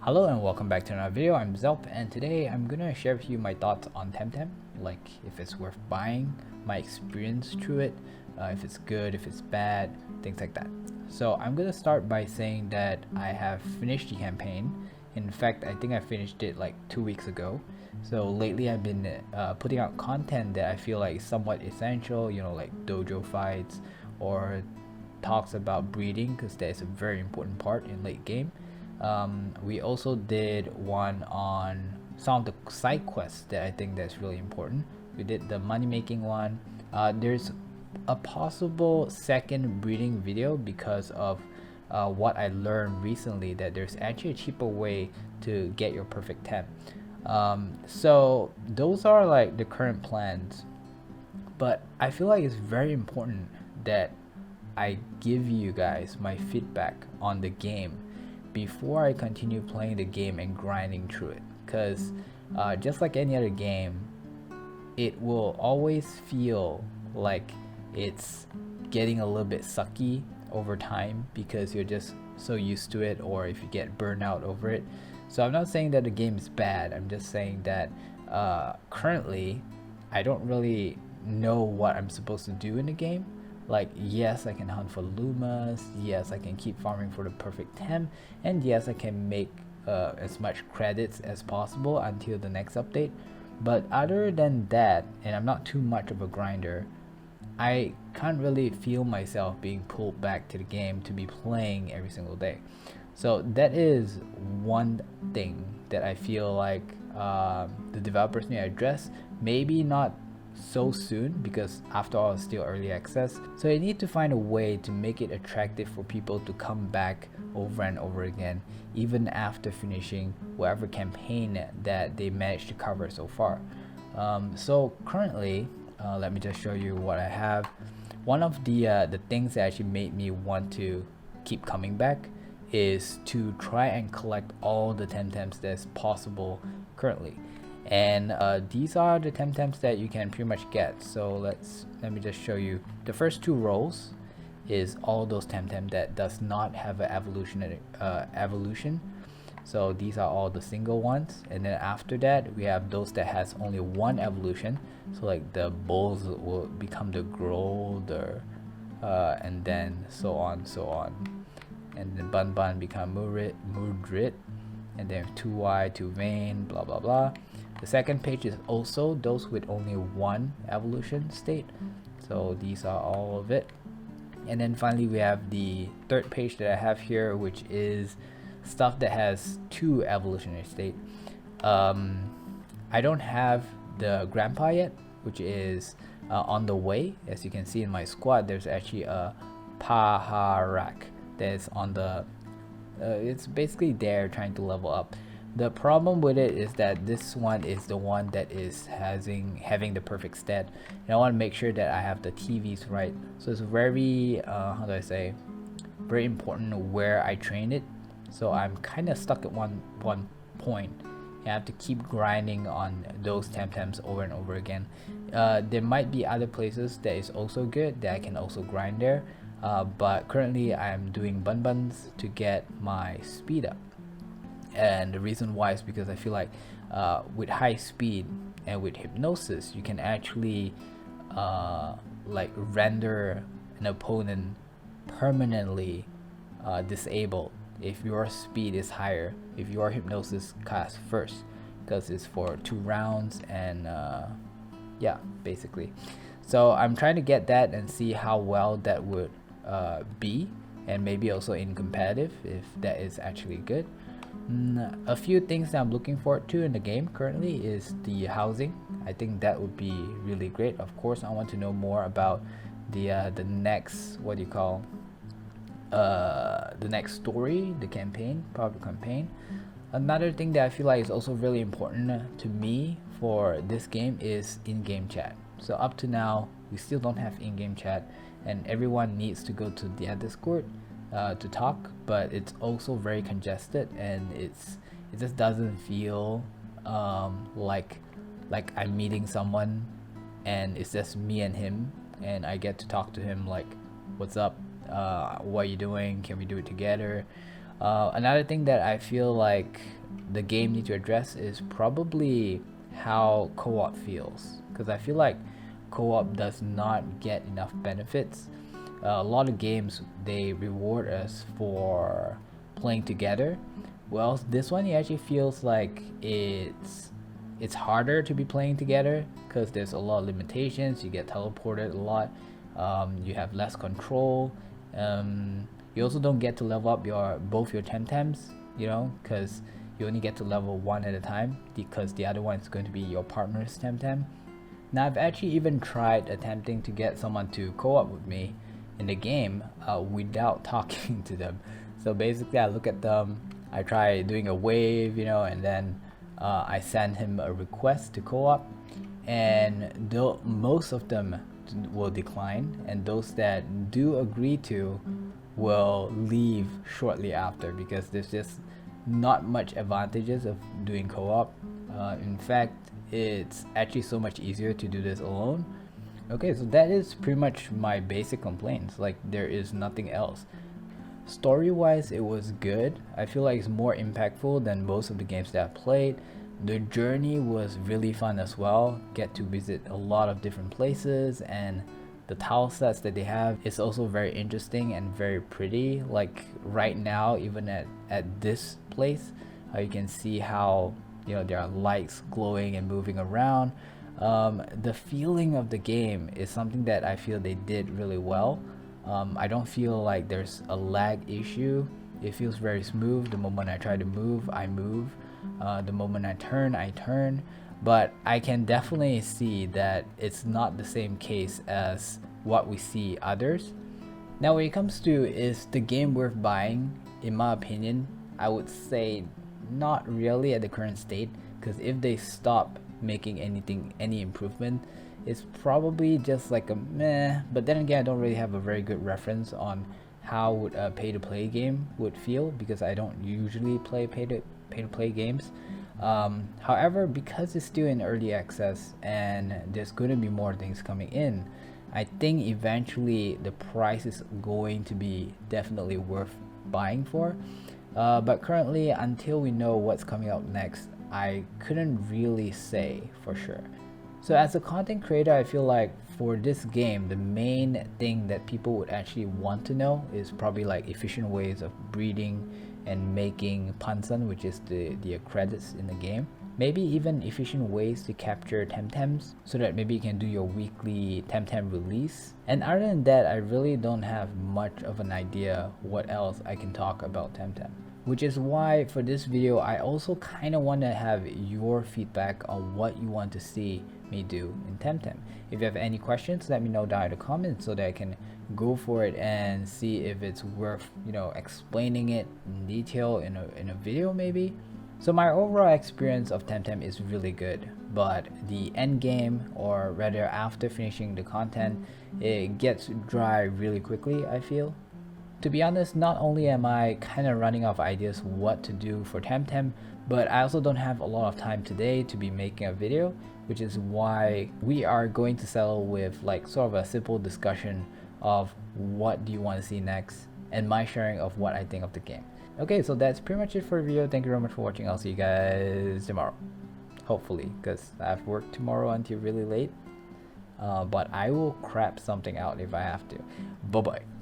Hello and welcome back to another video. I'm Zelp and today I'm gonna share with you my thoughts on Temtem, like if it's worth buying, my experience through it, if it's good, if it's bad, things like that. So I'm gonna start by saying that I have finished the campaign. In fact, I think I finished it like 2 weeks ago. So lately I've been putting out content that I feel like is somewhat essential, you know, like dojo fights or talks about breeding, because that is a very important part in late game. We also did one on some of the side quests that I think that's really important. We did the money making one. There's a possible second breeding video because of what I learned recently, that there's actually a cheaper way to get your perfect 10. So those are like the current plans, but I feel like it's very important that I give you guys my feedback on the game before I continue playing the game and grinding through it, because just like any other game, it will always feel like it's getting a little bit sucky over time because you're just so used to it, or if you get burned out over it. So I'm not saying that the game is bad, I'm just saying that currently I don't really know what I'm supposed to do in the game. Like, yes, I can hunt for Lumas, yes, I can keep farming for the perfect Tem, and yes, I can make as much credits as possible until the next update. But other than that, and I'm not too much of a grinder, I can't really feel myself being pulled back to the game to be playing every single day. So that is one thing that I feel like the developers need to address. Maybe not so soon, because after all it's still early access, so they need to find a way to make it attractive for people to come back over and over again, even after finishing whatever campaign that they managed to cover so far. So currently, let me just show you what I have. One of the things that actually made me want to keep coming back is to try and collect all the Temtems that's possible currently. And these are the Temtems that you can pretty much get. So let me just show you. The first two rows is all those Temtem that does not have an evolution. So these are all the single ones, and then after that we have those that has only one evolution. So like the bulls will become the Grolder, and then so on, and then Bun become Mudrit, and then 2Y, 2 Vein, blah blah blah. The second page is also those with only one evolution state. So these are all of it. And then finally we have the third page that I have here, which is stuff that has two evolutionary state. I don't have the grandpa yet, which is on the way. As you can see in my squad, there's actually a Paharak that's on the it's basically there trying to level up. The problem with it is that this one is the one that is having the perfect stat, and I want to make sure that I have the TVs right. So it's very how do I say, very important where I train it. So I'm kind of stuck at one point, and I have to keep grinding on those Temtems over and over again. There might be other places that is also good that I can also grind there, but currently I'm doing buns to get my speed up. And the reason why is because I feel like with high speed and with hypnosis, you can actually like render an opponent permanently disabled if your speed is higher, if your hypnosis casts first, because it's for 2 rounds. And yeah, basically. So I'm trying to get that and see how well that would be, and maybe also in competitive if that is actually good. A few things that I'm looking forward to in the game currently is the housing. I think that would be really great. Of course, I want to know more about the next, what do you call, the next story, the campaign, probably campaign. Another thing that I feel like is also really important to me for this game is in-game chat. So up to now, we still don't have in-game chat, and everyone needs to go to their Discord to talk, but it's also very congested, and it just doesn't feel like I'm meeting someone and it's just me and him, and I get to talk to him like, what's up, what are you doing, can we do it together. Another thing that I feel like the game needs to address is probably how co-op feels, because I feel like co-op does not get enough benefits. A lot of games, they reward us for playing together. Well, this one, it actually feels like it's harder to be playing together because there's a lot of limitations. You get teleported a lot. You have less control. You also don't get to level up both your Temtems, you know, because you only get to level one at a time, because the other one is going to be your partner's Temtem. Now, I've actually even tried attempting to get someone to co-op with me in the game without talking to them. So basically, I look at them, I try doing a wave, you know, and then I send him a request to co-op, and most of them will decline, and those that do agree to will leave shortly after, because there's just not much advantages of doing co-op. In fact, it's actually so much easier to do this alone. Okay, so that is pretty much my basic complaints. Like, there is nothing else. Story wise, it was good. I feel like it's more impactful than most of the games that I've played. The journey was really fun as well. Get to visit a lot of different places, and the tile sets that they have is also very interesting and very pretty. Like right now, even at this place, you can see how, you know, there are lights glowing and moving around. The feeling of the game is something that I feel they did really well. I don't feel like there's a lag issue. It feels very smooth. The moment I try to move, I move. The moment I turn. But I can definitely see that it's not the same case as what we see others. Now, when it comes to is the game worth buying, in my opinion, I would say not really at the current state, because if they stop making any improvement, it's probably just like a meh. But then again, I don't really have a very good reference on how would a pay-to-play game would feel, because I don't usually play pay-to-play games. However, because it's still in early access and there's going to be more things coming in, I think eventually the price is going to be definitely worth buying for. But currently, until we know what's coming out next, I couldn't really say for sure. So as a content creator, I feel like for this game, the main thing that people would actually want to know is probably like efficient ways of breeding and making pansan, which is the credits in the game. Maybe even efficient ways to capture Temtems, so that maybe you can do your weekly Temtem release. And other than that, I really don't have much of an idea what else I can talk about Temtem. Which is why for this video, I also kind of want to have your feedback on what you want to see me do in Temtem. If you have any questions, let me know down in the comments so that I can go for it and see if it's worth, you know, explaining it in detail in a video maybe. So my overall experience of Temtem is really good, but the end game, or rather after finishing the content, it gets dry really quickly, I feel. To be honest, not only am I kind of running out of ideas what to do for Temtem, but I also don't have a lot of time today to be making a video, which is why we are going to settle with like sort of a simple discussion of what do you want to see next, and my sharing of what I think of the game. Okay, so that's pretty much it for the video. Thank you very much for watching. I'll see you guys tomorrow. Hopefully, because I have work tomorrow until really late. But I will crap something out if I have to. Bye bye.